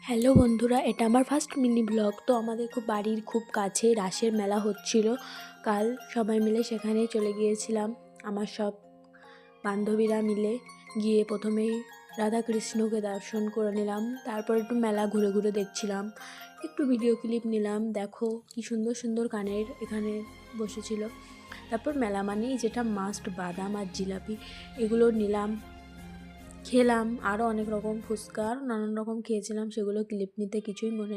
Hello বন্ধুরা, এটা আমার ফার্স্ট মিনি ব্লগ। তো আমাদের বাড়ির খুব কাছে রাসের মেলা হচ্ছিল কাল। সবাই মিলে সেখানে চলে গিয়েছিলাম, আমার সব বান্ধবীরা মিলে গিয়ে প্রথমেই রাধাকৃষ্ণকে দর্শন করে নিলাম। তারপর একটু মেলা ঘুরে ঘুরে দেখছিলাম, একটু ভিডিও ক্লিপ নিলাম। দেখো কি সুন্দর সুন্দর কানের এখানে বসেছিল। তারপর মেলা মানেই যেটা মাস্ট, বাদাম আর জিলাপি, এগুলো নিলাম, খেলাম। আরও অনেক রকম ফুচকা আর নানান রকম খেয়েছিলাম, সেগুলো ক্লিপ নিতে কিছুই মনে